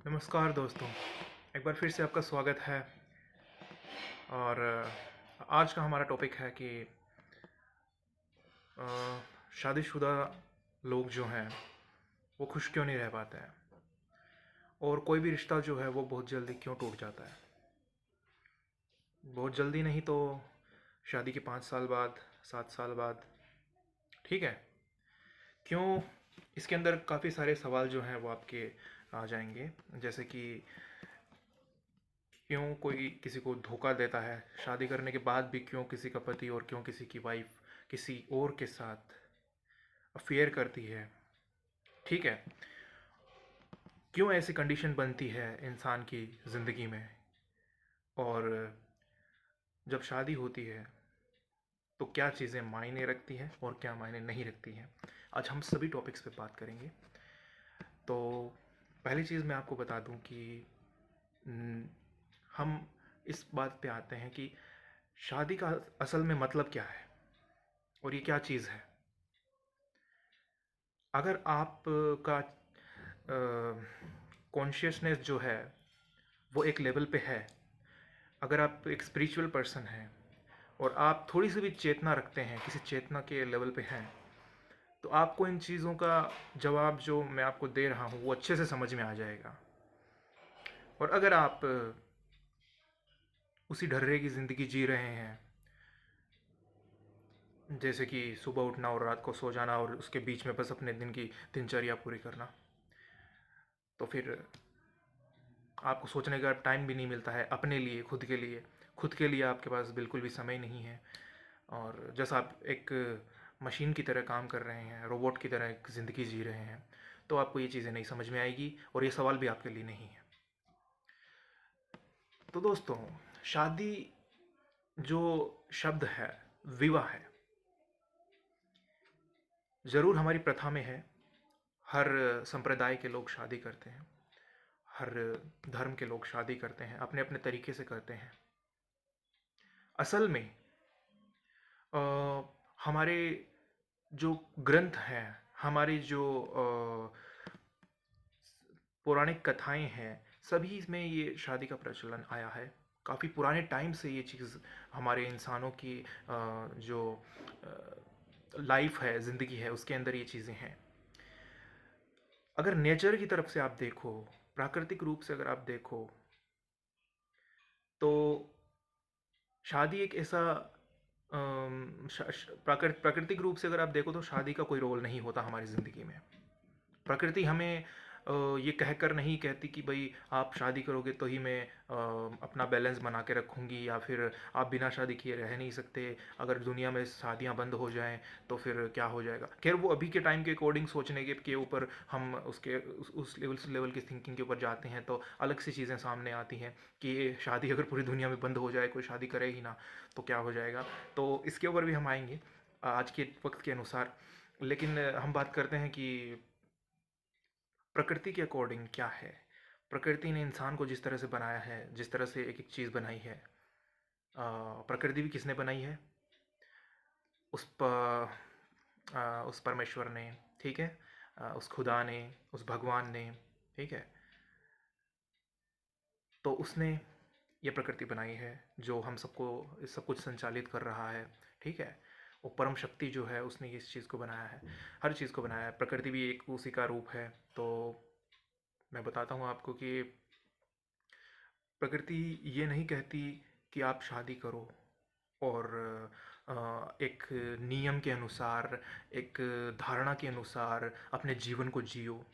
नमस्कार दोस्तों, एक बार फिर से आपका स्वागत है। और आज का हमारा टॉपिक है कि अ, शादीशुदा लोग जो हैं वो खुश क्यों नहीं रह पाते हैं, और कोई भी रिश्ता जो है वो बहुत जल्दी क्यों टूट जाता है। बहुत जल्दी नहीं तो शादी के 5 साल बाद, 7 साल बाद, ठीक है। क्यों? इसके अंदर काफ़ी सारे सवाल जो हैं वो आपके आ जाएंगे, जैसे कि क्यों कोई किसी को धोखा देता है शादी करने के बाद भी, क्यों किसी का पति और क्यों किसी की वाइफ किसी और के साथ अफेयर करती है, ठीक है। क्यों ऐसी कंडीशन बनती है इंसान की ज़िंदगी में, और जब शादी होती है तो क्या चीज़ें मायने रखती हैं और क्या मायने नहीं रखती हैं। आज हम सभी टॉपिक्स पे बात करेंगे। तो पहली चीज़ मैं आपको बता दूं कि न, हम इस बात पे आते हैं कि शादी का असल में मतलब क्या है और ये क्या चीज़ है। अगर आप का कॉन्शियसनेस जो है वो एक लेवल पे है, अगर आप एक स्पिरिचुअल पर्सन हैं और आप थोड़ी सी भी चेतना रखते हैं, किसी चेतना के लेवल पे हैं, तो आपको इन चीज़ों का जवाब जो मैं आपको दे रहा हूँ वो अच्छे से समझ में आ जाएगा। और अगर आप उसी ढर्रे की ज़िंदगी जी रहे हैं, जैसे कि सुबह उठना और रात को सो जाना और उसके बीच में बस अपने दिन की दिनचर्या पूरी करना, तो फिर आपको सोचने का टाइम भी नहीं मिलता है अपने लिए, खुद के लिए। खुद के लिए आपके पास बिल्कुल भी समय नहीं है, और जैसा आप एक मशीन की तरह काम कर रहे हैं, रोबोट की तरह एक ज़िंदगी जी रहे हैं, तो आपको ये चीज़ें नहीं समझ में आएगी और ये सवाल भी आपके लिए नहीं है। तो दोस्तों, शादी जो शब्द है, विवाह है, ज़रूर हमारी प्रथा में है। हर संप्रदाय के लोग शादी करते हैं, हर धर्म के लोग शादी करते हैं, अपने अपने तरीके से करते हैं। असल में अ, हमारे जो ग्रंथ हैं, हमारी जो पौराणिक कथाएं हैं, सभी में ये शादी का प्रचलन आया है। काफ़ी पुराने टाइम से ये चीज़ हमारे इंसानों की जो लाइफ है, ज़िंदगी है, उसके अंदर ये चीज़ें हैं। अगर नेचर की तरफ से आप देखो, प्राकृतिक रूप से अगर आप देखो, तो शादी एक ऐसा प्राकृतिक रूप से अगर आप देखो तो शादी का कोई रोल नहीं होता हमारी ज़िंदगी में। प्रकृति हमें ये कहकर नहीं कहती कि भाई आप शादी करोगे तो ही मैं अपना बैलेंस बना के रखूँगी, या फिर आप बिना शादी किए रह नहीं सकते, अगर दुनिया में शादियाँ बंद हो जाएं तो फिर क्या हो जाएगा। खैर, वो अभी के टाइम के अकॉर्डिंग सोचने के ऊपर हम उसके उस लेवल की थिंकिंग के ऊपर जाते हैं तो अलग सी चीज़ें सामने आती हैं कि ये शादी अगर पूरी दुनिया में बंद हो जाए, कोई शादी करे ही ना, तो क्या हो जाएगा। तो इसके ऊपर भी हम आएंगे आज के वक्त के अनुसार। लेकिन हम बात करते हैं कि प्रकृति के अकॉर्डिंग क्या है। प्रकृति ने इंसान को जिस तरह से बनाया है, जिस तरह से एक एक चीज़ बनाई है, प्रकृति भी किसने बनाई है? उस उस परमेश्वर ने, ठीक है। उस खुदा ने, उस भगवान ने, ठीक है। तो उसने ये प्रकृति बनाई है जो हम सबको सब कुछ संचालित कर रहा है, ठीक है। वो परम शक्ति जो है उसने इस चीज़ को बनाया है, हर चीज़ को बनाया है। प्रकृति भी एक उसी का रूप है। तो मैं बताता हूँ आपको कि प्रकृति ये नहीं कहती कि आप शादी करो और एक नियम के अनुसार, एक धारणा के अनुसार अपने जीवन को जियो।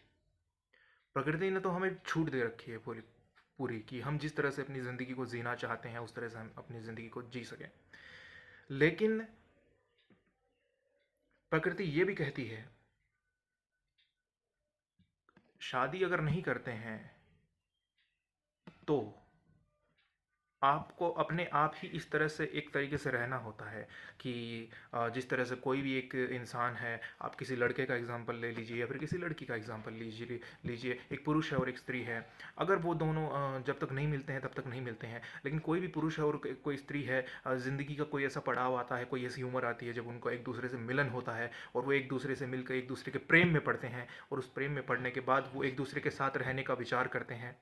प्रकृति ने तो हमें छूट दे रखी है पूरी पूरी, कि हम जिस तरह से अपनी ज़िंदगी को जीना चाहते हैं उस तरह से हम अपनी ज़िंदगी को जी सकें। लेकिन प्रकृति ये भी कहती है, शादी अगर नहीं करते हैं तो आपको अपने आप ही इस तरह से एक तरीके से रहना होता है कि जिस तरह से कोई भी एक इंसान है, आप किसी लड़के का एग्जांपल ले लीजिए या फिर किसी लड़की का एग्जांपल लीजिए, एक पुरुष है और एक स्त्री है। अगर वो दोनों जब तक नहीं मिलते हैं तब तक नहीं मिलते हैं, लेकिन कोई भी पुरुष है और कोई स्त्री है, ज़िंदगी का कोई ऐसा पड़ाव आता है, कोई ऐसी उम्र आती है जब उनको एक दूसरे से मिलन होता है और वो एक दूसरे से मिलकर एक दूसरे के प्रेम में पड़ते हैं, और उस प्रेम में पड़ने के बाद वो एक दूसरे के साथ रहने का विचार करते हैं।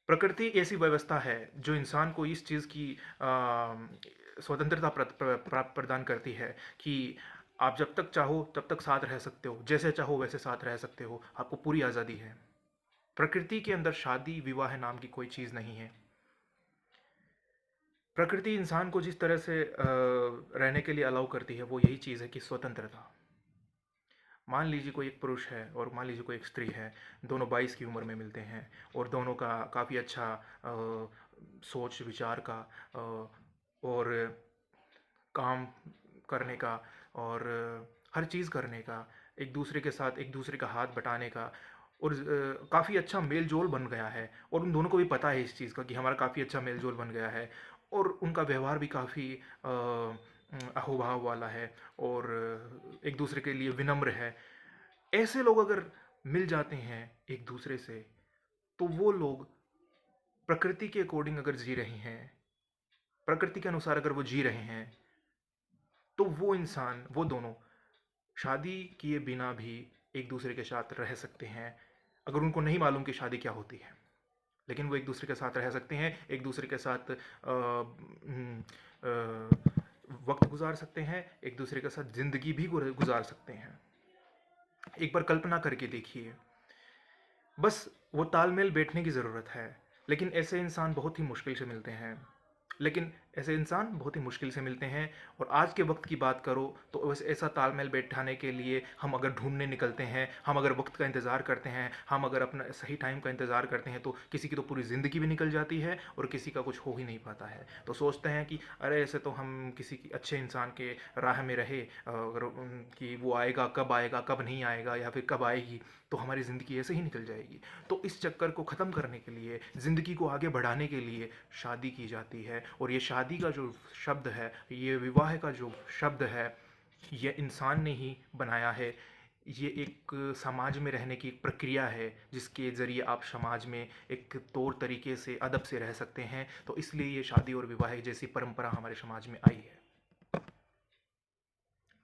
प्रकृति ऐसी व्यवस्था है जो इंसान को इस चीज़ की स्वतंत्रता प्रदान करती है कि आप जब तक चाहो तब तक साथ रह सकते हो, जैसे चाहो वैसे साथ रह सकते हो, आपको पूरी आज़ादी है। प्रकृति के अंदर शादी विवाह नाम की कोई चीज़ नहीं है। प्रकृति इंसान को जिस तरह से रहने के लिए अलाउ करती है वो यही चीज़ है कि स्वतंत्रता। मान लीजिए कोई एक पुरुष है और मान लीजिए कोई एक स्त्री है, दोनों 22 की उम्र में मिलते हैं और दोनों का काफ़ी अच्छा सोच विचार का और काम करने का और हर चीज़ करने का, एक दूसरे के साथ एक दूसरे का हाथ बटाने का, और काफ़ी अच्छा मेल जोल बन गया है, और उन दोनों को भी पता है इस चीज़ का कि हमारा काफ़ी अच्छा मेल जोल बन गया है, और उनका व्यवहार भी काफ़ी अहोभाव वाला है और एक दूसरे के लिए विनम्र है। ऐसे लोग अगर मिल जाते हैं एक दूसरे से, तो वो लोग प्रकृति के अकॉर्डिंग अगर जी रहे हैं, प्रकृति के अनुसार अगर वो जी रहे हैं, तो वो इंसान, वो दोनों शादी किए बिना भी एक दूसरे के साथ रह सकते हैं। अगर उनको नहीं मालूम कि शादी क्या होती है, लेकिन वो एक दूसरे के साथ रह सकते हैं, एक दूसरे के साथ वक्त गुजार सकते हैं, एक दूसरे के साथ ज़िंदगी भी गुजार सकते हैं। एक बार कल्पना करके देखिए, बस वो तालमेल बैठने की ज़रूरत है। लेकिन ऐसे इंसान बहुत ही मुश्किल से मिलते हैं, लेकिन ऐसे इंसान बहुत ही मुश्किल से मिलते हैं। और आज के वक्त की बात करो तो ऐसा तालमेल बैठाने के लिए हम अगर ढूंढने निकलते हैं, हम अगर वक्त का इंतज़ार करते हैं, हम अगर अपना सही टाइम का इंतज़ार करते हैं, तो किसी की तो पूरी ज़िंदगी भी निकल जाती है और किसी का कुछ हो ही नहीं पाता है। तो सोचते हैं कि अरे ऐसे तो हम किसी अच्छे इंसान के राह में रहे, अगर कि वो आएगा कब नहीं आएगा या फिर कब आएगी, तो हमारी ज़िंदगी ऐसे ही निकल जाएगी। तो इस चक्कर को ख़त्म करने के लिए, ज़िंदगी को आगे बढ़ाने के लिए शादी की जाती है। और ये शादी का जो शब्द है, ये विवाह का जो शब्द है, ये इंसान ने ही बनाया है। ये एक समाज में रहने की एक प्रक्रिया है जिसके ज़रिए आप समाज में एक तौर तरीके से अदब से रह सकते हैं। तो इसलिए ये शादी और विवाह जैसी परंपरा हमारे समाज में आई है।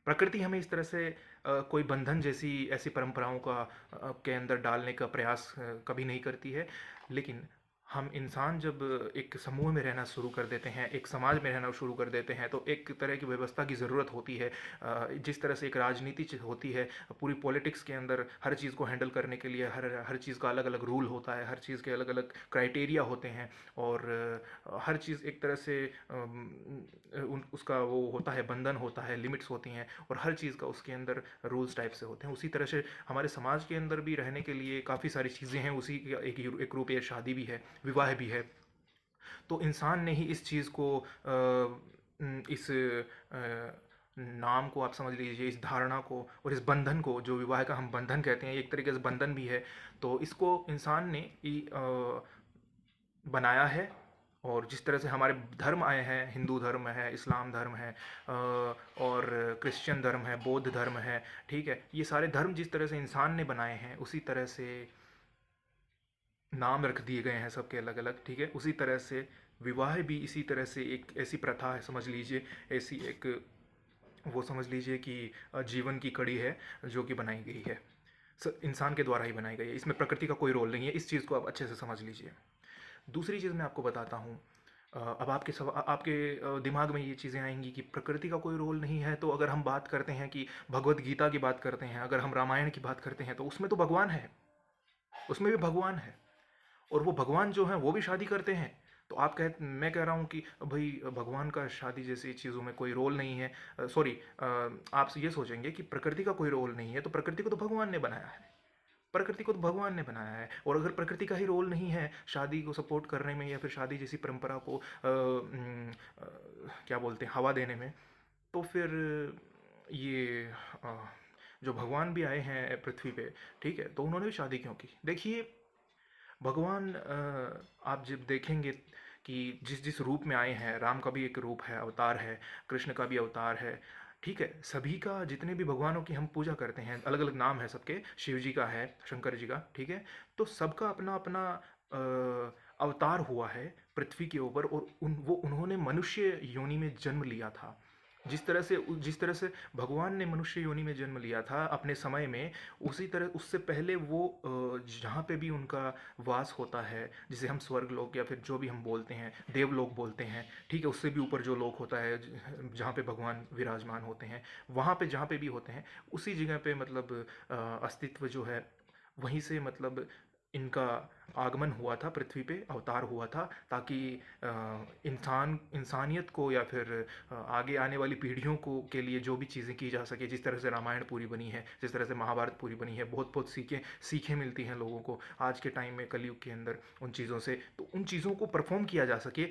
प्रकृति हमें इस तरह से कोई बंधन जैसी ऐसी परंपराओं का के अंदर डालने का प्रयास कभी नहीं करती है। लेकिन हम इंसान जब एक समूह में रहना शुरू कर देते हैं, एक समाज में रहना शुरू कर देते हैं, तो एक तरह की व्यवस्था की ज़रूरत होती है। जिस तरह से एक राजनीति होती है, पूरी पॉलिटिक्स के अंदर हर चीज़ को हैंडल करने के लिए हर हर चीज़ का अलग अलग रूल होता है, हर चीज़ के अलग अलग क्राइटेरिया होते हैं, और हर चीज़ एक तरह से उसका वो होता है, बंधन होता है, लिमिट्स होती हैं, और हर चीज़ का उसके अंदर रूल्स टाइप से होते हैं। उसी तरह से हमारे समाज के अंदर भी रहने के लिए काफ़ी सारी चीज़ें हैं, उसी का एक रूप ये शादी भी है, विवाह भी है। तो इंसान ने ही इस चीज़ को इस नाम को आप समझ लीजिए, इस धारणा को और इस बंधन को, जो विवाह का हम बंधन कहते हैं, एक तरीके से बंधन भी है, तो इसको इंसान ने ही बनाया है। और जिस तरह से हमारे धर्म आए हैं, हिंदू धर्म है, इस्लाम धर्म है, और क्रिश्चियन धर्म है, बौद्ध धर्म है, ठीक है, ये सारे धर्म जिस तरह से इंसान ने बनाए हैं, उसी तरह से नाम रख दिए गए हैं सबके अलग अलग, ठीक है। उसी तरह से विवाह भी इसी तरह से एक ऐसी प्रथा है, समझ लीजिए, ऐसी एक वो समझ लीजिए कि जीवन की कड़ी है जो कि बनाई गई है, इंसान के द्वारा ही बनाई गई है। इसमें प्रकृति का कोई रोल नहीं है, इस चीज़ को आप अच्छे से समझ लीजिए। दूसरी चीज़ मैं आपको बताता हूँ। अब आपके दिमाग में ये चीज़ें आएंगी कि प्रकृति का कोई रोल नहीं है, तो अगर हम बात करते हैं कि भगवत गीता की बात करते हैं, अगर हम रामायण की बात करते हैं, तो उसमें तो भगवान है, उसमें भी भगवान है, और वो भगवान जो हैं वो भी शादी करते हैं। तो मैं कह रहा हूँ कि भाई भगवान का शादी जैसी चीज़ों में कोई रोल नहीं है। सॉरी, आप ये सोचेंगे कि प्रकृति का कोई रोल नहीं है, तो प्रकृति को तो भगवान ने बनाया है, प्रकृति को तो भगवान ने बनाया है। और अगर प्रकृति का ही रोल नहीं है शादी को सपोर्ट करने में या फिर शादी जैसी परंपरा को क्या बोलते हैं, हवा देने में, तो फिर ये जो भगवान भी आए हैं पृथ्वी पे, ठीक है, तो उन्होंने भी शादी क्यों की? देखिए, भगवान आप जब देखेंगे कि जिस जिस रूप में आए हैं, राम का भी एक रूप है, अवतार है, कृष्ण का भी अवतार है, ठीक है। सभी का जितने भी भगवानों की हम पूजा करते हैं, अलग अलग नाम है सबके, शिव जी का है, शंकर जी का, ठीक है। तो सबका अपना अपना अवतार हुआ है पृथ्वी के ऊपर, और उन्होंने मनुष्य योनि में जन्म लिया था। जिस तरह से भगवान ने मनुष्य योनि में जन्म लिया था अपने समय में, उसी तरह उससे पहले वो जहाँ पे भी उनका वास होता है, जिसे हम स्वर्ग लोक या फिर जो भी हम बोलते हैं देवलोक बोलते हैं, ठीक है, उससे भी ऊपर जो लोक होता है जहाँ पे भगवान विराजमान होते हैं, वहाँ पे जहाँ पे भी होते हैं, उसी जगह पे मतलब अस्तित्व जो है, वहीं से मतलब इनका आगमन हुआ था पृथ्वी पे, अवतार हुआ था, ताकि इंसानियत को या फिर आगे आने वाली पीढ़ियों को के लिए जो भी चीज़ें की जा सके, जिस तरह से रामायण पूरी बनी है, जिस तरह से महाभारत पूरी बनी है, बहुत बहुत सीखें मिलती हैं लोगों को आज के टाइम में, कलयुग के अंदर उन चीज़ों से, तो उन चीज़ों को परफॉर्म किया जा सके,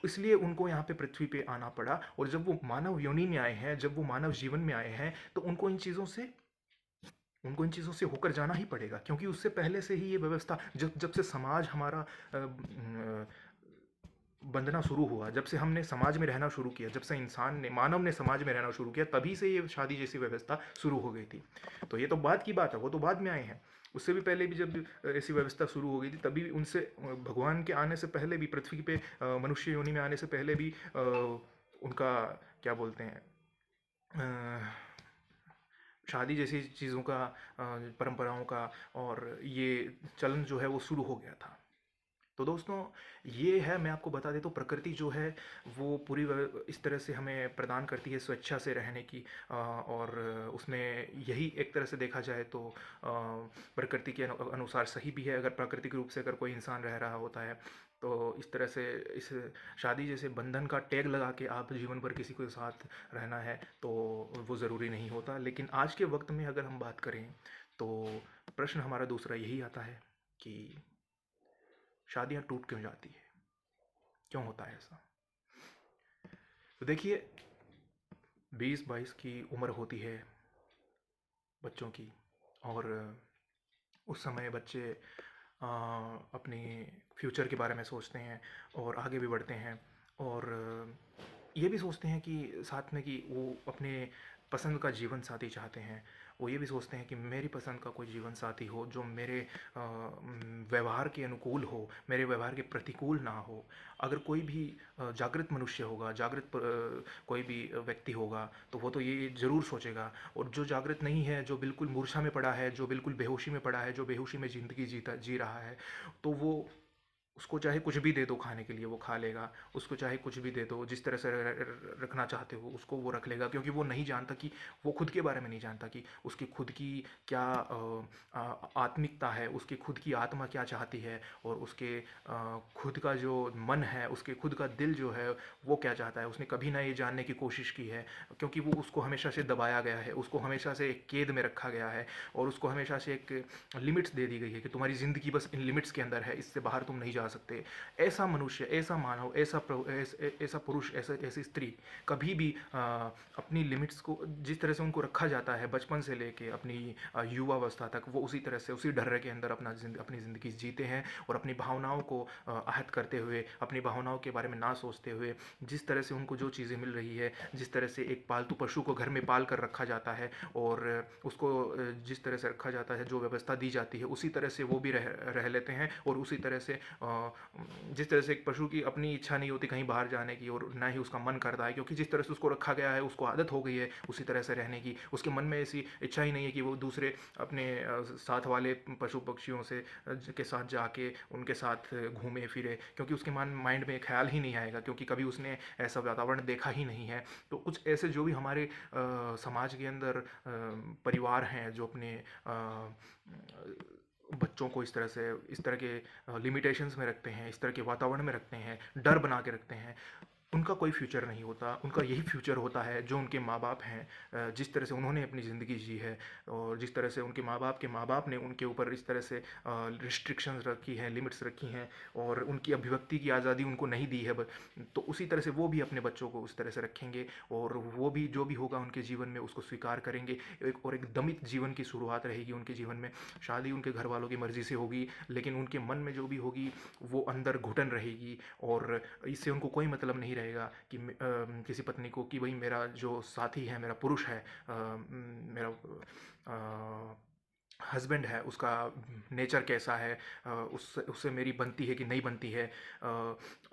इसलिए उनको यहाँ पे पृथ्वी पे आना पड़ा। और जब वो मानव योनि में आए हैं, जब वो मानव जीवन में आए हैं, तो उनको इन चीज़ों से होकर जाना ही पड़ेगा, क्योंकि उससे पहले से ही ये व्यवस्था, जब जब से समाज हमारा बंधना शुरू हुआ, जब से हमने समाज में रहना शुरू किया, जब से मानव ने समाज में रहना शुरू किया, तभी से ये शादी जैसी व्यवस्था शुरू हो गई थी। तो ये तो बाद की बात है, वो तो बाद में आए हैं। उससे भी पहले भी जब ऐसी व्यवस्था शुरू हो गई थी, तभी उनसे भगवान के आने से पहले भी, पृथ्वी पे मनुष्य योनि में आने से पहले भी उनका क्या बोलते हैं, शादी जैसी चीज़ों का, परंपराओं का, और ये चलन जो है वो शुरू हो गया था। तो दोस्तों, ये है, मैं आपको बता देता हूँ, प्रकृति जो है वो पूरी इस तरह से हमें प्रदान करती है स्वेच्छा से रहने की, और उसमें यही एक तरह से देखा जाए तो प्रकृति के अनुसार सही भी है। अगर प्राकृतिक रूप से अगर कोई इंसान रह रहा होता है, तो इस तरह से इस शादी जैसे बंधन का टैग लगा के आप जीवन भर किसी के साथ रहना है, तो वो ज़रूरी नहीं होता। लेकिन आज के वक्त में अगर हम बात करें, तो प्रश्न हमारा दूसरा यही आता है कि शादियाँ टूट क्यों जाती है, क्यों होता है ऐसा। तो देखिए, 20-22 की उम्र होती है बच्चों की, और उस समय बच्चे अपने फ्यूचर के बारे में सोचते हैं, और आगे भी बढ़ते हैं, और ये भी सोचते हैं कि साथ में कि वो अपने पसंद का जीवन साथी चाहते हैं। वो ये भी सोचते हैं कि मेरी पसंद का कोई जीवन साथी हो जो मेरे व्यवहार के अनुकूल हो, मेरे व्यवहार के प्रतिकूल ना हो। अगर कोई भी जागृत मनुष्य होगा, कोई भी व्यक्ति होगा, तो वो तो ये ज़रूर सोचेगा। और जो जागृत नहीं है, जो बिल्कुल मूर्छा में पड़ा है, जो बिल्कुल बेहोशी में पड़ा है, जो बेहोशी में ज़िंदगी जी रहा है, तो वो, उसको चाहे कुछ भी दे दो खाने के लिए, वो खा लेगा। उसको चाहे कुछ भी दे दो, जिस तरह से रखना चाहते हो उसको वो रख लेगा, क्योंकि वो नहीं जानता कि, वो खुद के बारे में नहीं जानता कि उसकी खुद की क्या आत्मिकता है, उसकी खुद की आत्मा क्या चाहती है, और उसके खुद का जो मन है, उसके खुद का दिल जो है वो क्या चाहता है। उसने कभी ना ये जानने की कोशिश की है, क्योंकि वो, उसको हमेशा से दबाया गया है, उसको हमेशा से एक कैद में रखा गया है, और उसको हमेशा से एक लिमिट्स दे दी गई है कि तुम्हारी ज़िंदगी बस इन लिमिट्स के अंदर है, इससे बाहर तुम नहीं जा सकते। ऐसा मनुष्य, ऐसा मानव, ऐसा पुरुष, ऐसी स्त्री कभी भी अपनी लिमिट्स को, जिस तरह से उनको रखा जाता है बचपन से लेके अपनी युवावस्था तक, वो उसी तरह से, उसी ढर्रे के अंदर अपनी ज़िंदगी जीते हैं, और अपनी भावनाओं को आहत करते हुए, अपनी भावनाओं के बारे में ना सोचते हुए, जिस तरह से उनको जो चीज़ें मिल रही है, जिस तरह से एक पालतू पशु को घर में पाल कर रखा जाता है, और उसको जिस तरह से रखा जाता है, जो व्यवस्था दी जाती है, उसी तरह से वो भी रह लेते हैं। और उसी तरह से जिस तरह से एक पशु की अपनी इच्छा नहीं होती कहीं बाहर जाने की, और ना ही उसका मन करता है, क्योंकि जिस तरह से उसको रखा गया है, उसको आदत हो गई है उसी तरह से रहने की, उसके मन में ऐसी इच्छा ही नहीं है कि वो दूसरे अपने साथ वाले पशु पक्षियों से के साथ जाके उनके साथ घूमे फिरे, क्योंकि उसके माइंड में ख्याल ही नहीं आएगा, क्योंकि कभी उसने ऐसा वातावरण देखा ही नहीं है। तो कुछ ऐसे जो भी हमारे समाज के अंदर परिवार हैं, जो अपने बच्चों को इस तरह के लिमिटेशंस में रखते हैं, इस तरह के वातावरण में रखते हैं, डर बना के रखते हैं, उनका कोई फ्यूचर नहीं होता, उनका यही फ्यूचर होता है जो उनके माँ बाप हैं, जिस तरह से उन्होंने अपनी ज़िंदगी जी है और जिस तरह से उनके माँ बाप ने उनके ऊपर इस तरह से रिस्ट्रिक्शंस रखी हैं, लिमिट्स रखी हैं और उनकी अभिव्यक्ति की आज़ादी उनको नहीं दी है, तो उसी तरह से वो भी अपने बच्चों को उस तरह से रखेंगे और वो भी जो भी होगा उनके जीवन में उसको स्वीकार करेंगे। एक दमित जीवन की शुरुआत रहेगी उनके जीवन में। शादी उनके घर वालों की मर्ज़ी से होगी, लेकिन उनके मन में जो भी होगी वो अंदर घुटन रहेगी और इससे उनको कोई मतलब नहीं रहेगा कि किसी पत्नी को कि भाई मेरा जो साथी है, मेरा पुरुष है, मेरा हस्बैंड है, उसका नेचर कैसा है, उससे उससे मेरी बनती है कि नहीं बनती है,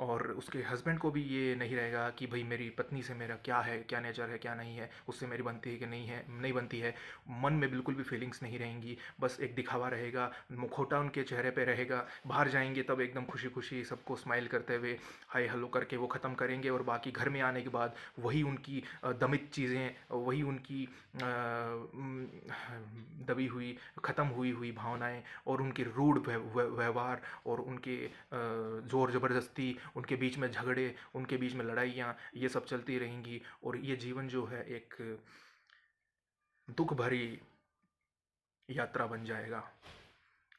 और उसके हस्बैंड को भी ये नहीं रहेगा कि भाई मेरी पत्नी से मेरा क्या है, क्या नेचर है, क्या नहीं है, उससे मेरी बनती है कि नहीं बनती है। मन में बिल्कुल भी फीलिंग्स नहीं रहेंगी, बस एक दिखावा रहेगा, मुखौटा उनके चेहरे पे रहेगा। बाहर जाएंगे तब एकदम खुशी खुशी सबको स्माइल करते हुए हाय हेलो करके वो ख़त्म करेंगे और बाकी घर में आने के बाद वही उनकी दमित चीज़ें, वही उनकी दबी हुई, ख़त्म हुई हुई भावनाएं और उनके रूढ़ व्यवहार और उनके ज़ोर ज़बरदस्ती, उनके बीच में झगड़े, उनके बीच में लड़ाइयाँ, ये सब चलती रहेंगी और ये जीवन जो है एक दुख भरी यात्रा बन जाएगा।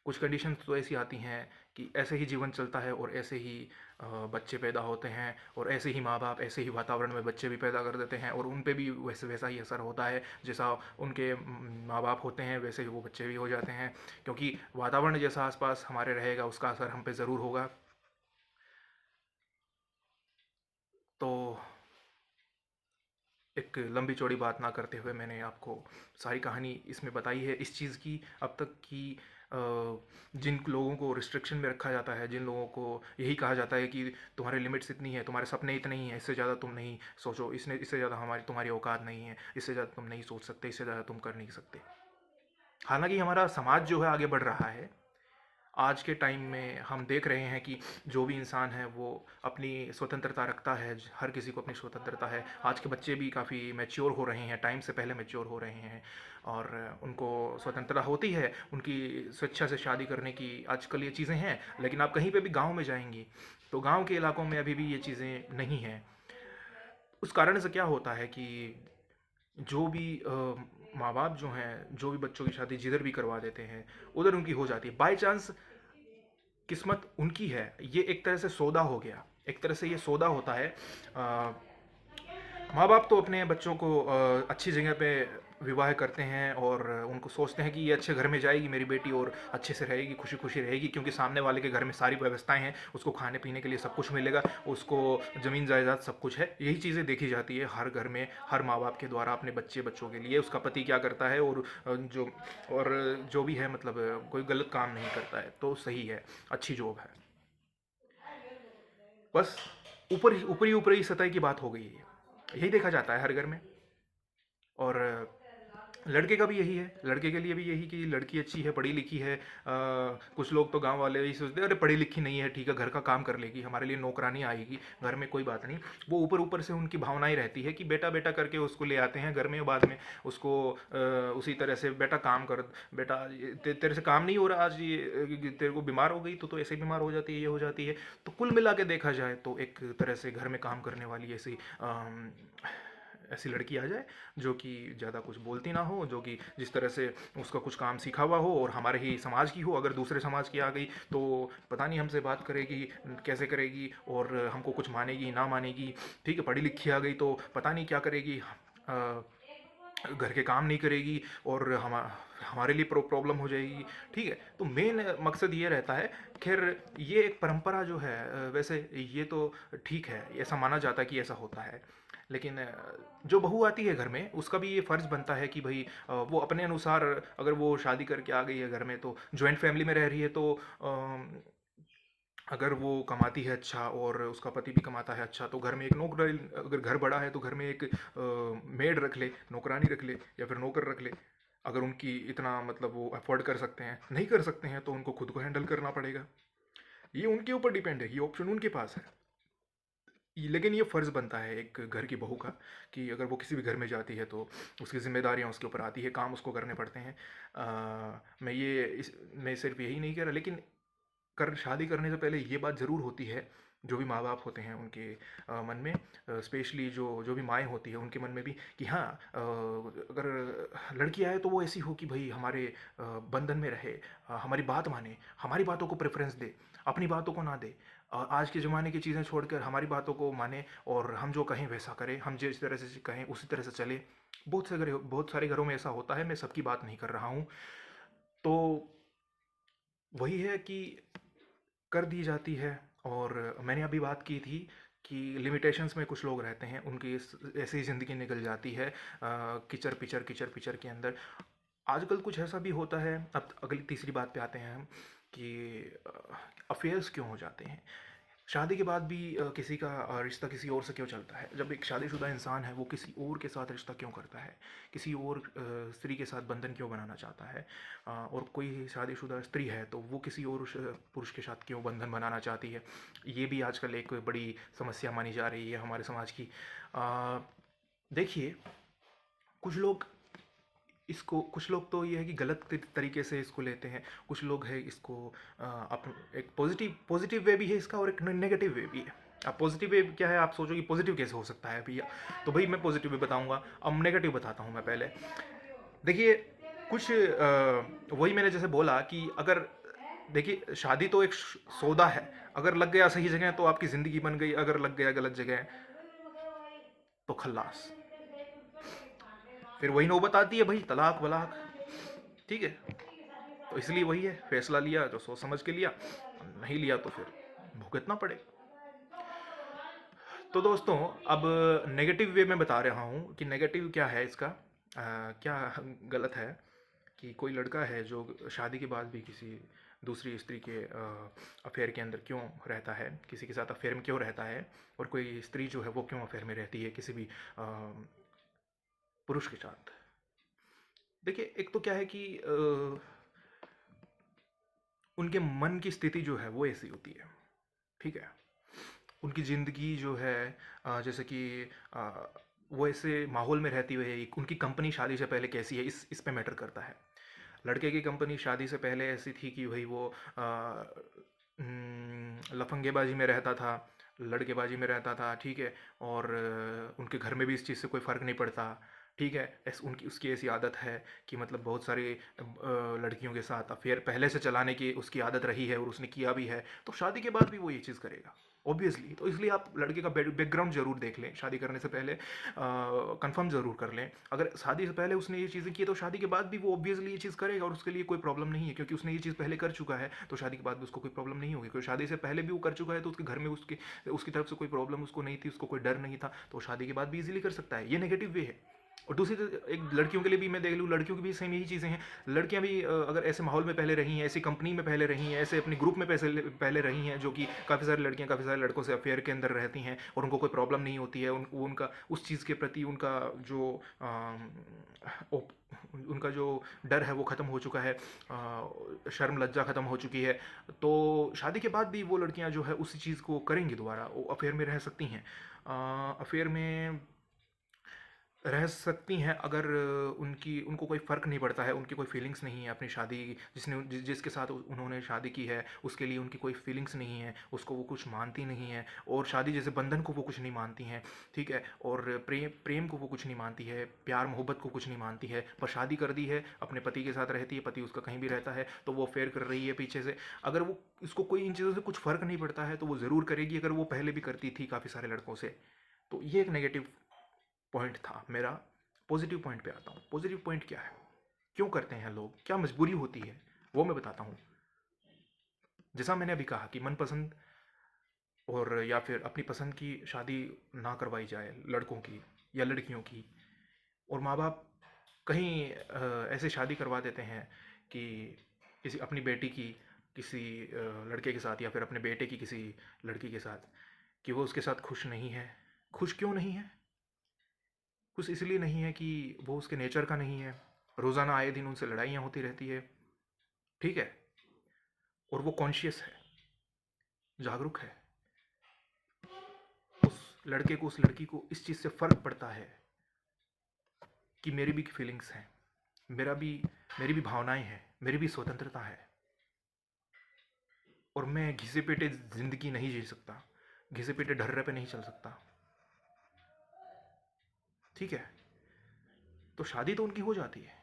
कुछ कंडीशंस तो ऐसी आती हैं कि ऐसे ही जीवन चलता है और ऐसे ही बच्चे पैदा होते हैं और ऐसे ही माँ बाप ऐसे ही वातावरण में बच्चे भी पैदा कर देते हैं और उन पे भी वैसा ही असर होता है। जैसा उनके माँ बाप होते हैं वैसे ही वो बच्चे भी हो जाते हैं, क्योंकि वातावरण जैसा आसपास हमारे रहेगा उसका असर हम पे ज़रूर होगा। तो एक लंबी चौड़ी बात ना करते हुए मैंने आपको सारी कहानी इसमें बताई है इस चीज़ की अब तक कि जिन लोगों को रिस्ट्रिक्शन में रखा जाता है, जिन लोगों को यही कहा जाता है कि तुम्हारे लिमिट्स इतनी है, तुम्हारे सपने इतने ही हैं, इससे ज़्यादा तुम नहीं सोचो, इससे ज़्यादा तुम्हारी औकात नहीं है, इससे ज़्यादा तुम नहीं सोच सकते, इससे ज़्यादा तुम कर नहीं सकते। हालांकि हमारा समाज जो है आगे बढ़ रहा है। आज के टाइम में हम देख रहे हैं कि जो भी इंसान है वो अपनी स्वतंत्रता रखता है, हर किसी को अपनी स्वतंत्रता है। आज के बच्चे भी काफ़ी मैच्योर हो रहे हैं, टाइम से पहले मैच्योर हो रहे हैं और उनको स्वतंत्रता होती है उनकी स्वेच्छा से शादी करने की। आजकल ये चीज़ें हैं, लेकिन आप कहीं पे भी गांव में जाएंगी तो गांव के इलाकों में अभी भी ये चीज़ें नहीं हैं। उस कारण से क्या होता है कि जो भी माँ बाप जो हैं जो भी बच्चों की शादी जिधर भी करवा देते हैं उधर उनकी हो जाती है बाई चांस। किस्मत उनकी है, ये एक तरह से सौदा हो गया, एक तरह से ये सौदा होता है। माँ बाप तो अपने बच्चों को अच्छी जगह पे विवाह करते हैं और उनको सोचते हैं कि ये अच्छे घर में जाएगी मेरी बेटी और अच्छे से रहेगी, खुशी खुशी रहेगी, क्योंकि सामने वाले के घर में सारी व्यवस्थाएं हैं, उसको खाने पीने के लिए सब कुछ मिलेगा, उसको ज़मीन जायदाद सब कुछ है। यही चीज़ें देखी जाती है हर घर में, हर माँ बाप के द्वारा अपने बच्चों के लिए। उसका पति क्या करता है और जो भी है, मतलब कोई गलत काम नहीं करता है तो सही है, अच्छी जॉब है। बस ऊपरी ऊपरी सतह की बात हो गई है, यही देखा जाता है हर घर में। और लड़के का भी यही है, लड़के के लिए भी यही कि लड़की अच्छी है, पढ़ी लिखी है। कुछ लोग तो गांव वाले यही सोचते हैं अरे पढ़ी लिखी नहीं है, ठीक है घर का काम कर लेगी, हमारे लिए नौकरानी आएगी घर में, कोई बात नहीं। वो ऊपर ऊपर से उनकी भावनाएं रहती है कि बेटा बेटा करके उसको ले आते हैं घर में, बाद में उसको उसी तरह से बेटा काम कर, बेटा तेरे से काम नहीं हो रहा आज, ये तेरे को बीमार हो गई तो ऐसे बीमार हो जाती है, ये हो जाती है। तो कुल मिला के देखा जाए तो एक तरह से घर में काम करने वाली ऐसी लड़की आ जाए जो कि ज़्यादा कुछ बोलती ना हो, जो कि जिस तरह से उसका कुछ काम सीखा हुआ हो और हमारे ही समाज की हो। अगर दूसरे समाज की आ गई तो पता नहीं हमसे बात करेगी कैसे करेगी और हमको कुछ मानेगी ना मानेगी। ठीक है, पढ़ी लिखी आ गई तो पता नहीं क्या करेगी, घर के काम नहीं करेगी और हमारे लिए प्रॉब्लम हो जाएगी। ठीक है, तो मेन मकसद ये रहता है। खैर ये एक परंपरा जो है, वैसे ये तो ठीक है, ऐसा माना जाता है कि ऐसा होता है, लेकिन जो बहू आती है घर में उसका भी ये फ़र्ज़ बनता है कि भाई वो अपने अनुसार, अगर वो शादी करके आ गई है घर में तो जॉइंट फैमिली में रह रही है, तो अगर वो कमाती है अच्छा और उसका पति भी कमाता है अच्छा तो घर में एक नौकर, अगर घर बड़ा है तो घर में एक मेड रख ले, नौकरानी रख ले या फिर नौकर रख ले। अगर उनकी इतना मतलब वो अफोर्ड कर सकते हैं, नहीं कर सकते हैं तो उनको खुद को हैंडल करना पड़ेगा। ये उनके ऊपर डिपेंड है, ये ऑप्शन उनके पास है। लेकिन ये फ़र्ज़ बनता है एक घर की बहू का कि अगर वो किसी भी घर में जाती है तो उसकी ज़िम्मेदारियाँ उसके ऊपर आती है, काम उसको करने पड़ते हैं। मैं सिर्फ यही नहीं कह रहा, लेकिन कर शादी करने से पहले ये बात ज़रूर होती है जो भी माँ बाप होते हैं उनके मन में, स्पेशली जो जो भी माएँ होती हैं उनके मन में भी कि हाँ, अगर लड़की आए तो वो ऐसी हो कि भाई हमारे बंधन में रहे, हमारी बात माने, हमारी बातों को प्रेफरेंस दे, अपनी बातों को ना दे, आज के ज़माने की चीज़ें छोड़कर हमारी बातों को माने और हम जो कहें वैसा करें, हम जिस तरह से कहें उसी तरह से चले। बहुत सारे घरों में ऐसा होता है, मैं सबकी बात नहीं कर रहा हूँ। तो वही है कि कर दी जाती है। और मैंने अभी बात की थी कि लिमिटेशंस में कुछ लोग रहते हैं, उनकी ऐसे ही ज़िंदगी निकल जाती है किचर पिचर किचर पिचर के अंदर। आजकल कुछ ऐसा भी होता है। अब अगली तीसरी बात पे आते हैं हम कि अफेयर्स क्यों हो जाते हैं शादी के बाद भी। किसी का रिश्ता किसी और से क्यों चलता है? जब एक शादीशुदा इंसान है वो किसी और के साथ रिश्ता क्यों करता है? किसी और स्त्री के साथ बंधन क्यों बनाना चाहता है? और कोई शादीशुदा स्त्री है तो वो किसी और पुरुष के साथ क्यों बंधन बनाना चाहती है? ये भी आजकल एक बड़ी समस्या मानी जा रही है हमारे समाज की। देखिए, कुछ लोग कुछ लोग तो ये है कि गलत तरीके से इसको लेते हैं। कुछ लोग है इसको एक पॉजिटिव वे भी है इसका और एक नेगेटिव वे भी है। अब पॉजिटिव वे क्या है, आप सोचो कि पॉजिटिव कैसे हो सकता है भैया? तो भाई मैं पॉजिटिव वे बताऊंगा, अब नेगेटिव बताता हूँ मैं पहले। देखिए, कुछ वही मैंने जैसे बोला कि अगर देखिए, शादी तो एक सौदा है। अगर लग गया सही जगह तो आपकी ज़िंदगी बन गई, अगर लग गया गलत जगह तो खल्लास। फिर वही नौबत आती है भाई, तलाक वलाक। ठीक है, तो इसलिए वही है, फैसला लिया जो सोच समझ के लिया, नहीं लिया तो फिर भुगतना पड़े। तो दोस्तों, अब नेगेटिव वे में बता रहा हूँ कि नेगेटिव क्या है इसका, क्या गलत है कि कोई लड़का है जो शादी के बाद भी किसी दूसरी स्त्री के अफेयर के अंदर क्यों रहता है, किसी के साथ अफेयर में क्यों रहता है, और कोई स्त्री जो है वो क्यों अफेयर में रहती है किसी भी पुरुष के साथ। देखिए, एक तो क्या है कि उनके मन की स्थिति जो है वो ऐसी होती है। ठीक है, उनकी ज़िंदगी जो है जैसे कि अ, वो ऐसे माहौल में रहती हुई है, उनकी कंपनी शादी से पहले कैसी है, इस पे मैटर करता है। लड़के की कंपनी शादी से पहले ऐसी थी कि भाई वो लफंगेबाजी में रहता था, लड़केबाजी में रहता था। ठीक है, और उनके घर में भी इस चीज़ से कोई फ़र्क नहीं पड़ता। ठीक है, उनकी उसकी ऐसी आदत है कि मतलब बहुत सारी लड़कियों के साथ अफेयर पहले से चलाने की उसकी आदत रही है और उसने किया भी है, तो शादी के बाद भी वो ये चीज़ करेगा ऑब्वियसली। तो इसलिए आप लड़के का बैकग्राउंड जरूर देख लें शादी करने से पहले, कंफर्म ज़रूर कर लें। अगर शादी से पहले उसने ये चीज़ें की तो शादी के बाद भी वो ऑब्वियसली ये चीज़ करेगा और उसके लिए कोई प्रॉब्लम नहीं है, क्योंकि उसने ये चीज़ पहले कर चुका है। तो शादी के बाद भी उसको कोई प्रॉब्लम नहीं होगी, क्योंकि शादी से पहले भी वो कर चुका है तो उसके घर में उसकी तरफ से कोई प्रॉब्लम उसको नहीं थी, उसको कोई डर नहीं था, तो शादी के बाद भी इजीली कर सकता है। ये नेगेटिव वे है। और दूसरी एक लड़कियों के लिए भी मैं देख लूँ, लड़कियों की भी सेम यही चीज़ें हैं। लड़कियां भी अगर ऐसे माहौल में पहले रही हैं, ऐसी कंपनी में पहले रही हैं, ऐसे अपने ग्रुप में पहले रही हैं, जो कि काफ़ी सारी लड़कियां काफ़ी सारे लड़कों से अफेयर के अंदर रहती हैं और उनको कोई प्रॉब्लम नहीं होती है, उनका उस चीज़ के प्रति उनका जो उनका जो डर है वो ख़त्म हो चुका है, शर्म लज्जा ख़त्म हो चुकी है। तो शादी के बाद भी वो लड़कियां जो है उसी चीज़ को करेंगी, दोबारा वो अफेयर में रह सकती हैं। अफेयर में रह सकती हैं अगर उनको कोई फ़र्क नहीं पड़ता है, उनकी कोई फीलिंग्स नहीं है अपनी शादी, जिसके साथ उन्होंने शादी की है उसके लिए उनकी कोई फीलिंग्स नहीं है, उसको वो कुछ मानती नहीं है, और शादी जैसे बंधन को वो कुछ नहीं मानती हैं। ठीक है, और प्रेम को वो कुछ नहीं मानती है, प्यार मोहब्बत को कुछ नहीं मानती है, पर शादी कर दी है, अपने पति के साथ रहती है, पति उसका कहीं भी रहता है तो वो अफेयर कर रही है पीछे से। अगर वो इसको कोई इन चीज़ों से कुछ फ़र्क नहीं पड़ता है तो वो ज़रूर करेगी, अगर वो पहले भी करती थी काफ़ी सारे लड़कों से। तो ये एक नेगेटिव पॉइंट था मेरा। पॉजिटिव पॉइंट पे आता हूँ। पॉजिटिव पॉइंट क्या है, क्यों करते हैं लोग, क्या मजबूरी होती है, वो मैं बताता हूँ। जैसा मैंने अभी कहा कि मनपसंद और या फिर अपनी पसंद की शादी ना करवाई जाए लड़कों की या लड़कियों की, और माँ बाप कहीं ऐसे शादी करवा देते हैं कि किसी अपनी बेटी की किसी लड़के के साथ या फिर अपने बेटे की किसी लड़की के साथ, कि वो उसके साथ खुश नहीं है। खुश क्यों नहीं है? खुश इसलिए नहीं है कि वो उसके नेचर का नहीं है, रोज़ाना आए दिन उनसे लड़ाइयाँ होती रहती है। ठीक है, और वो कॉन्शियस है, जागरूक है, उस लड़के को उस लड़की को इस चीज़ से फ़र्क पड़ता है कि मेरी भी फीलिंग्स हैं, मेरा भी मेरी भी भावनाएं हैं, मेरी भी स्वतंत्रता है, और मैं घिसे पेटे ज़िंदगी नहीं जी सकता। घिसे पीटे ढर्रे पे नहीं चल सकता, ठीक है। तो शादी तो उनकी हो जाती है,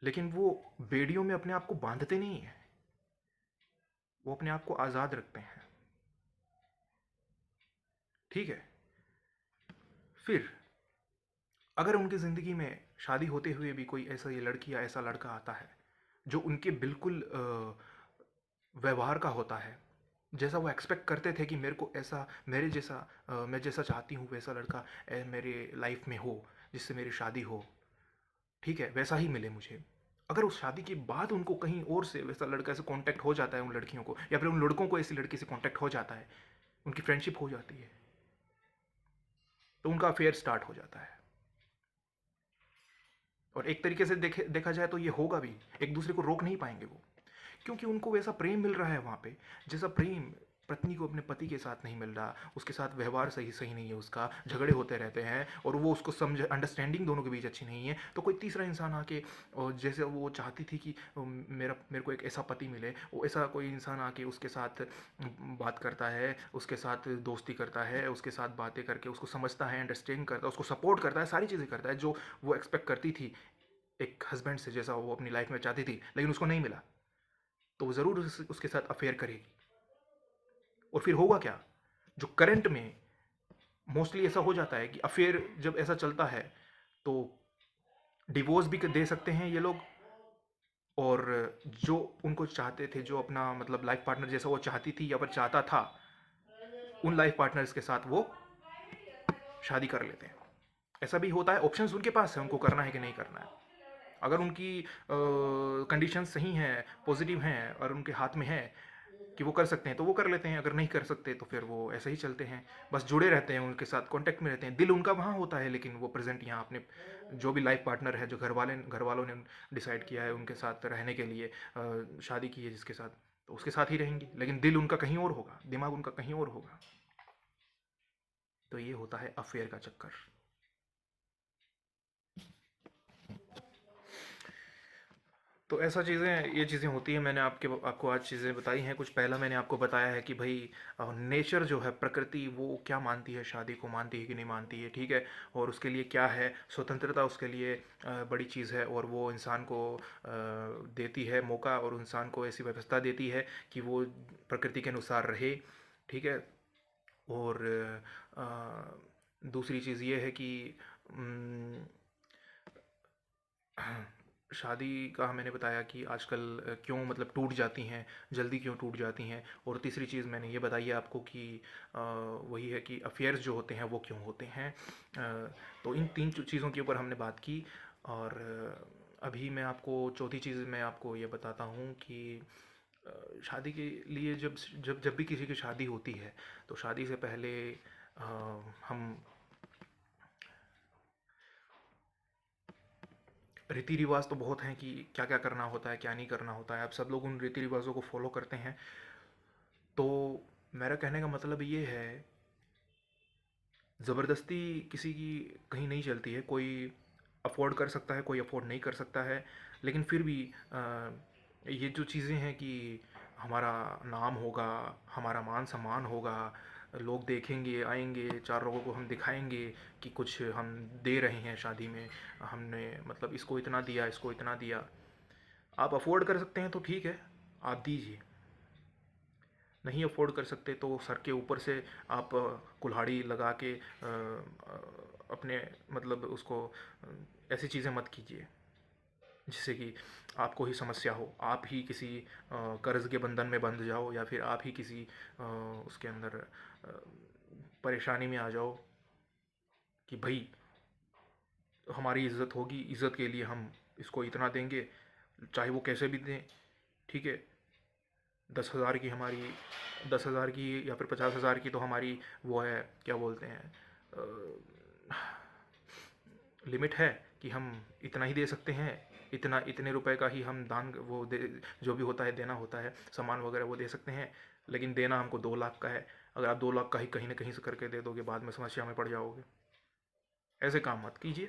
लेकिन वो बेड़ियों में अपने आप को बांधते नहीं है, वो अपने आप को आज़ाद रखते हैं, ठीक है। फिर अगर उनकी ज़िंदगी में शादी होते हुए भी कोई ऐसा ये लड़की या ऐसा लड़का आता है जो उनके बिल्कुल व्यवहार का होता है, जैसा वो एक्सपेक्ट करते थे कि मेरे को ऐसा, मेरे जैसा, मैं जैसा चाहती हूँ वैसा लड़का मेरे लाइफ में हो, जिससे मेरी शादी हो, ठीक है, वैसा ही मिले मुझे। अगर उस शादी के बाद उनको कहीं और से वैसा लड़का से कांटेक्ट हो जाता है, उन लड़कियों को या फिर उन लड़कों को ऐसी लड़की से कांटेक्ट हो जाता है, उनकी फ्रेंडशिप हो जाती है, तो उनका अफेयर स्टार्ट हो जाता है। और एक तरीके से देखा जाए तो ये होगा भी, एक दूसरे को रोक नहीं पाएंगे वो, क्योंकि उनको वैसा प्रेम मिल रहा है वहाँ पे, जैसा प्रेम पत्नी को अपने पति के साथ नहीं मिल रहा, उसके साथ व्यवहार सही सही नहीं है, उसका झगड़े होते रहते हैं और वो उसको समझ, अंडरस्टैंडिंग दोनों के बीच अच्छी नहीं है, तो कोई तीसरा इंसान आके, और जैसे वो चाहती थी कि मेरे को एक ऐसा पति मिले, वो ऐसा कोई इंसान आके उसके साथ बात करता है, उसके साथ दोस्ती करता है, उसके साथ बातें करके उसको समझता है, अंडरस्टैंड करता है, उसको सपोर्ट करता है, सारी चीज़ें करता है जो वो एक्सपेक्ट करती थी एक हस्बैंड से, जैसा वो अपनी लाइफ में चाहती थी, लेकिन उसको नहीं मिला, तो वो ज़रूर उसके साथ अफेयर करेगी। और फिर होगा क्या, जो करंट में मोस्टली ऐसा हो जाता है कि अफेयर जब ऐसा चलता है तो डिवोर्स भी दे सकते हैं ये लोग, और जो उनको चाहते थे, जो अपना मतलब लाइफ पार्टनर जैसा वो चाहती थी या फिर चाहता था, उन लाइफ पार्टनर्स के साथ वो शादी कर लेते हैं। ऐसा भी होता है, ऑप्शंस उनके पास है, उनको करना है कि नहीं करना है। अगर उनकी कंडीशन सही हैं, पॉजिटिव हैं और उनके हाथ में है कि वो कर सकते हैं तो वो कर लेते हैं, अगर नहीं कर सकते तो फिर वो ऐसे ही चलते हैं, बस जुड़े रहते हैं, उनके साथ कांटेक्ट में रहते हैं, दिल उनका वहाँ होता है, लेकिन वो प्रेजेंट यहाँ अपने जो भी लाइफ पार्टनर है, जो घर वालों ने डिसाइड किया है उनके साथ रहने के लिए, शादी की है जिसके साथ, तो उसके साथ ही रहेंगी, लेकिन दिल उनका कहीं और होगा, दिमाग उनका कहीं और होगा। तो ये होता है अफेयर का चक्कर। तो ऐसा चीज़ें, ये चीज़ें होती हैं। मैंने आपको आज चीज़ें बताई हैं कुछ। पहला मैंने आपको बताया है कि भाई नेचर जो है, प्रकृति, वो क्या मानती है, शादी को मानती है कि नहीं मानती है, ठीक है। और उसके लिए क्या है स्वतंत्रता, उसके लिए बड़ी चीज़ है, और वो इंसान को देती है मौका, और इंसान को ऐसी व्यवस्था देती है कि वो प्रकृति के अनुसार रहे, ठीक है। और दूसरी चीज़ ये है कि उम, शादी का मैंने बताया कि आजकल क्यों मतलब टूट जाती हैं, जल्दी क्यों टूट जाती हैं। और तीसरी चीज़ मैंने ये बताई है आपको कि वही है कि अफेयर्स जो होते हैं वो क्यों होते हैं। तो इन तीन चीज़ों के ऊपर हमने बात की। और अभी मैं आपको चौथी चीज़ मैं आपको ये बताता हूँ कि शादी के लिए जब जब जब भी किसी की शादी होती है, तो शादी से पहले हम रीति रिवाज तो बहुत हैं कि क्या क्या करना होता है, क्या नहीं करना होता है। अब सब लोग उन रीति रिवाजों को फॉलो करते हैं। तो मेरा कहने का मतलब ये है, ज़बरदस्ती किसी की कहीं नहीं चलती है। कोई अफोर्ड कर सकता है, कोई अफोर्ड नहीं कर सकता है, लेकिन फिर भी ये जो चीज़ें हैं कि हमारा नाम होगा, हमारा मान सम्मान होगा, लोग देखेंगे, आएंगे, चार लोगों को हम दिखाएंगे कि कुछ हम दे रहे हैं शादी में, हमने मतलब इसको इतना दिया, इसको इतना दिया। आप अफोर्ड कर सकते हैं तो ठीक है, आप दीजिए। नहीं अफोर्ड कर सकते तो सर के ऊपर से आप कुल्हाड़ी लगा के अपने मतलब उसको ऐसी चीज़ें मत कीजिए जिससे कि आपको ही समस्या हो, आप ही किसी कर्ज के बंधन में बंध जाओ, या फिर आप ही किसी उसके अंदर परेशानी में आ जाओ कि भाई हमारी इज्जत होगी, इज्जत के लिए हम इसको इतना देंगे, चाहे वो कैसे भी दें, ठीक है। 10,000 की हमारी, 10,000 की या फिर 50,000 की तो हमारी वो है, क्या बोलते हैं, लिमिट है कि हम इतना ही दे सकते हैं, इतना इतने रुपए का ही हम दान वो दे, जो भी होता है देना होता है, सामान वगैरह वो दे सकते हैं। लेकिन देना हमको 2 लाख का है। अगर आप 2 लाख का ही कहीं ना कहीं से करके दे दोगे, बाद में समस्या में पड़ जाओगे। ऐसे काम मत कीजिए।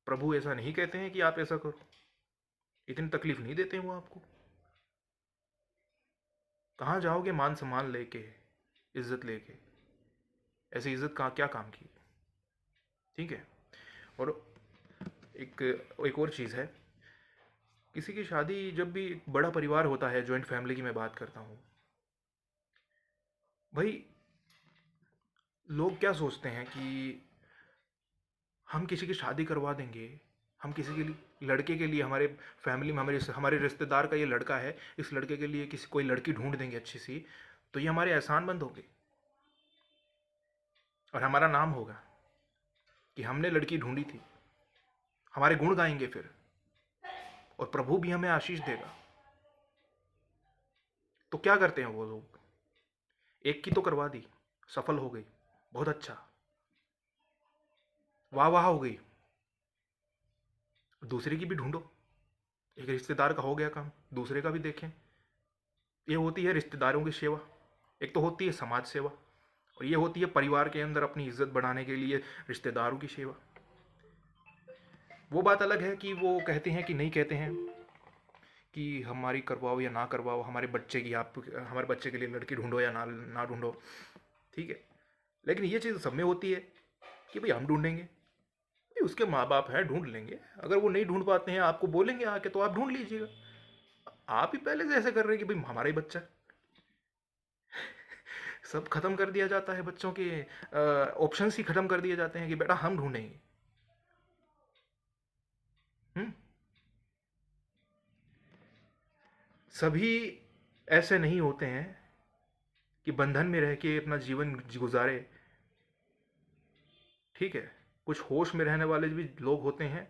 प्रभु ऐसा नहीं कहते हैं कि आप ऐसा करो, इतनी तकलीफ नहीं देते हैं वो आपको। कहाँ जाओगे मान सम्मान लेके, इज्जत लेके? ऐसी इज्जत का क्या काम की? ठीक है। और एक एक और चीज़ है, किसी की शादी जब भी एक बड़ा परिवार होता है, जॉइंट फैमिली की मैं बात करता हूँ भाई, लोग क्या सोचते हैं कि हम किसी की शादी करवा देंगे, हम किसी के लिए, लड़के के लिए, हमारे फैमिली में हमारे हमारे रिश्तेदार का ये लड़का है, इस लड़के के लिए किसी कोई लड़की ढूंढ देंगे अच्छी सी, तो ये हमारे एहसान बंद होंगे और हमारा नाम होगा कि हमने लड़की ढूंढी थी, हमारे गुण गाएंगे फिर, और प्रभु भी हमें आशीष देगा। तो क्या करते हैं वो लोग, एक की तो करवा दी, सफल हो गई, बहुत अच्छा, वाह वाह हो गई, दूसरे की भी ढूंढो, एक रिश्तेदार का हो गया काम, दूसरे का भी देखें। ये होती है रिश्तेदारों की सेवा, एक तो होती है समाज सेवा, और ये होती है परिवार के अंदर अपनी इज्जत बढ़ाने के लिए रिश्तेदारों की सेवा। वो बात अलग है कि वो कहते हैं कि नहीं कहते हैं कि हमारी करवाओ या ना करवाओ, हमारे बच्चे की, आप हमारे बच्चे के लिए लड़की ढूंढो या ना ना ढूंढो, ठीक है। लेकिन ये चीज़ सब में होती है कि भाई हम ढूंढेंगे, भाई उसके माँ बाप हैं, ढूंढ लेंगे, अगर वो नहीं ढूंढ पाते हैं आपको बोलेंगे आके तो आप ढूंढ लीजिएगा। आप ही पहले से ऐसे कर रहे हैं कि भाई हमारा ही बच्चा, सब खत्म कर दिया जाता है, बच्चों के ऑप्शंस ही खत्म कर दिए जाते हैं कि बेटा हम ढूंढेंगे। हम्म। सभी ऐसे नहीं होते हैं कि बंधन में रह के अपना जीवन गुजारे, ठीक है। कुछ होश में रहने वाले भी लोग होते हैं,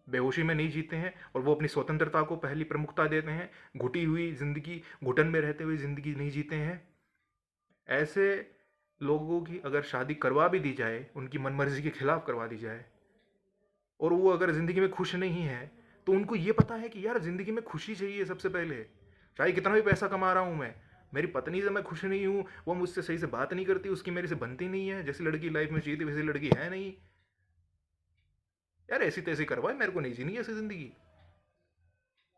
बेहोशी में नहीं जीते हैं, और वो अपनी स्वतंत्रता को पहली प्रमुखता देते हैं, घुटी हुई जिंदगी, घुटन में रहते हुए जिंदगी नहीं जीते हैं। ऐसे लोगों की अगर शादी करवा भी दी जाए, उनकी मनमर्जी के खिलाफ करवा दी जाए, और वो अगर ज़िंदगी में खुश नहीं है, तो उनको ये पता है कि यार ज़िंदगी में खुशी चाहिए सबसे पहले, चाहे कितना भी पैसा कमा रहा हूँ मैं, मेरी पत्नी से मैं खुश नहीं हूँ, वो मुझसे सही से बात नहीं करती, उसकी मेरे से बनती नहीं है, जैसी लड़की लाइफ में चाहिए थी वैसी लड़की है नहीं, यार ऐसी तैसी करवाए, मेरे को नहीं जीनी ऐसी ज़िंदगी।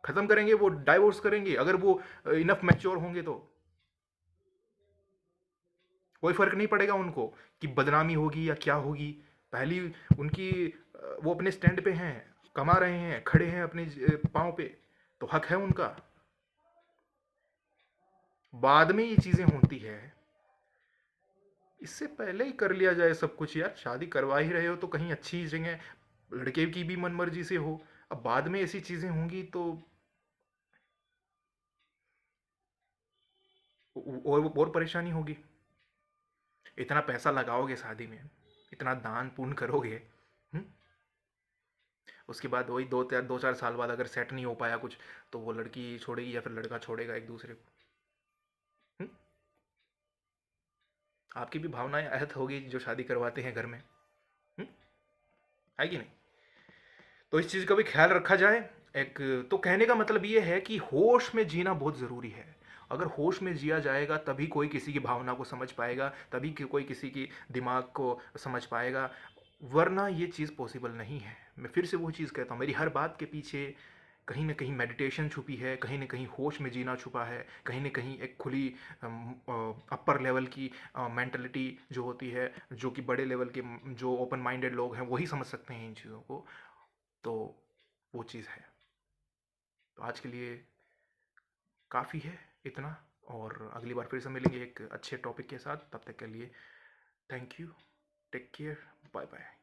ख़त्म करेंगे, वो डाइवोर्स करेंगे अगर वो इनफ मैच्योर होंगे तो कोई फ़र्क नहीं पड़ेगा उनको कि बदनामी होगी या क्या होगी। पहली उनकी वो अपने स्टैंड पे हैं, कमा रहे हैं, खड़े हैं अपने पाँव पे, तो हक है उनका। बाद में ये चीज़ें होती है, इससे पहले ही कर लिया जाए सब कुछ यार। शादी करवा ही रहे हो तो कहीं अच्छी जगह, लड़के की भी मन मर्जी से हो। अब बाद में ऐसी चीज़ें होंगी तो और परेशानी होगी। इतना पैसा लगाओगे शादी में, इतना दान पुण्य करोगे, हम्म? उसके बाद वही दो चार साल बाद अगर सेट नहीं हो पाया कुछ, तो वो लड़की छोड़ेगी या फिर लड़का छोड़ेगा एक दूसरे को। हम्म? आपकी भी भावनाएं आहत होगी जो शादी करवाते हैं घर में, हम्म? है कि नहीं? तो इस चीज़ का भी ख्याल रखा जाए। एक, तो कहने का मतलब ये है कि होश में जीना बहुत ज़रूरी है। अगर होश में जिया जाएगा तभी कोई किसी की भावना को समझ पाएगा, तभी कोई किसी की दिमाग को समझ पाएगा, वरना ये चीज़ पॉसिबल नहीं है। मैं फिर से वो चीज़ कहता हूँ, मेरी हर बात के पीछे कहीं ना कहीं मेडिटेशन छुपी है, कहीं ना कहीं होश में जीना छुपा है, कहीं ना कहीं एक खुली अपर लेवल की मेंटलिटी जो होती है, जो कि बड़े लेवल के जो ओपन माइंडेड लोग हैं वही समझ सकते हैं इन चीज़ों को। तो वो चीज़ है। तो आज के लिए काफ़ी है इतना, और अगली बार फिर से मिलेंगे एक अच्छे टॉपिक के साथ। तब तक के लिए thank you, take care, bye bye.